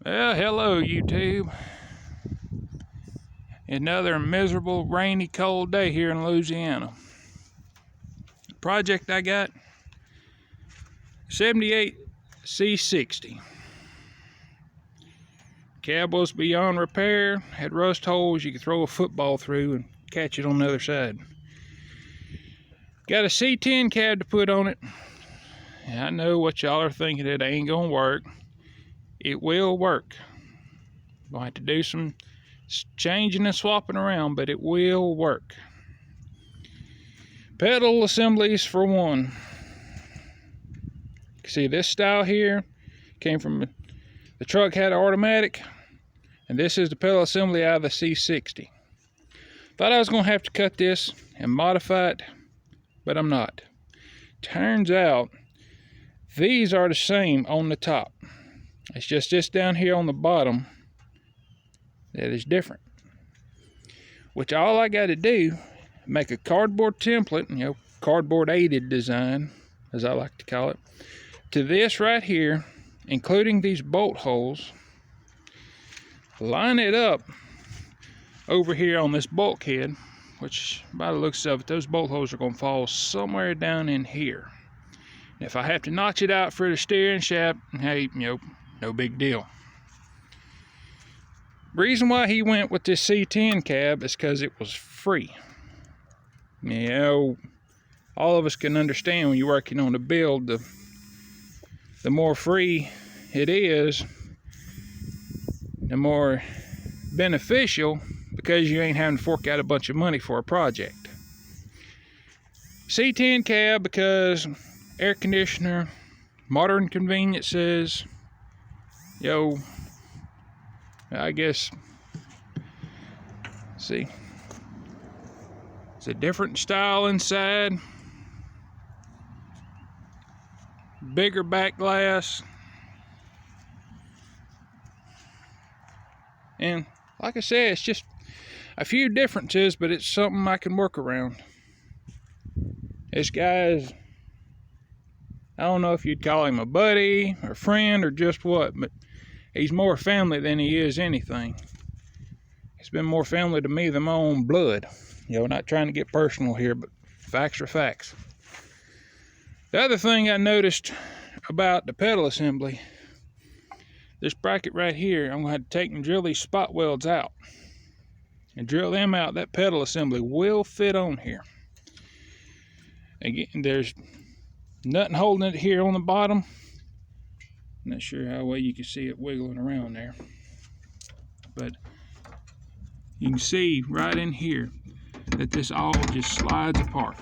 Well, hello YouTube. Another miserable, rainy, cold day here in Louisiana. The project I got, 78 C60. Cab was beyond repair, had rust holes you could throw a football through and catch it on the other side. Got a C10 cab to put on it. And I know what y'all are thinking, it ain't gonna work. It will work. We'll have to do some changing and swapping around, but it will work. Pedal assemblies for one. See, this style here came from the truck, had an automatic, and this is the pedal assembly out of the C60. Thought I was gonna have to cut this and modify it, but I'm not. Turns out these are the same on the top. It's just this down here on the bottom that is different. Which all I got to do, make a cardboard template, cardboard aided design, as I like to call it, to this right here, including these bolt holes. Line it up over here on this bulkhead, which by the looks of it, those bolt holes are going to fall somewhere down in here. And if I have to notch it out for the steering shaft, hey, no big deal. Reason why he went with this C10 cab is because it was free. All of us can understand when you're working on a build, the more free it is, the more beneficial, because you ain't having to fork out a bunch of money for a project. C10 cab because air conditioner, modern conveniences, I guess, see, it's a different style inside, bigger back glass, and like I said, it's just a few differences, but it's something I can work around. This guy's, I don't know if you'd call him a buddy or friend or just what, but he's more family than he is anything. He's been more family to me than my own blood. Not trying to get personal here, but facts are facts. The other thing I noticed about the pedal assembly, this bracket right here, I'm going to have to take and drill these spot welds out. And drill them out, that pedal assembly will fit on here. Again, there's nothing holding it here on the bottom. Not sure how well you can see it wiggling around there, but you can see right in here that this all just slides apart.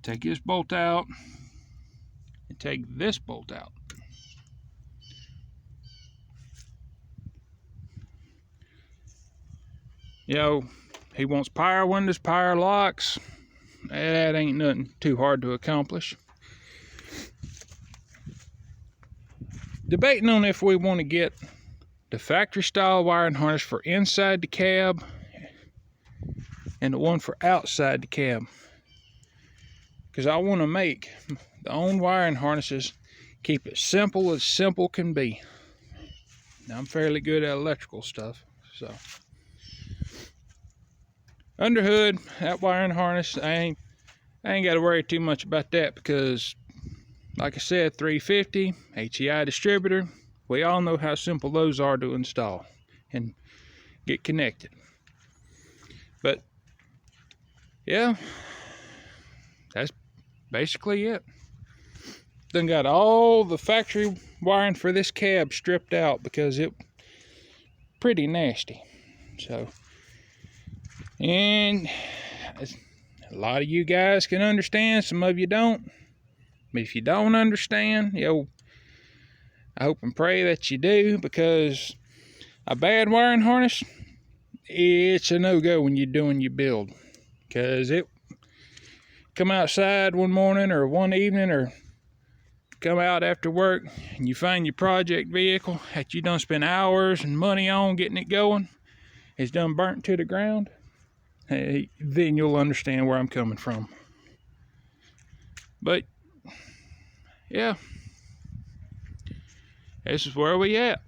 Take this bolt out and take this bolt out. He wants power windows, power locks. That ain't nothing too hard to accomplish. Debating on if we want to get the factory style wiring harness for inside the cab and the one for outside the cab, because I want to make the own wiring harnesses, keep it simple as simple can be. Now, I'm fairly good at electrical stuff, so under hood, that wiring harness, I ain't got to worry too much about that, because like I said, 350 HEI distributor, we all know how simple those are to install and get connected. But yeah, that's basically it. Then got all the factory wiring for this cab stripped out because it pretty nasty. So, and a lot of you guys can understand, some of you don't. But if you don't understand, I hope and pray that you do, because a bad wiring harness, it's a no-go when you're doing your build. Because it come outside one morning or one evening, or come out after work and you find your project vehicle that you done spent hours and money on getting it going, it's done burnt to the ground. Hey, then you'll understand where I'm coming from. But yeah, this is where we at.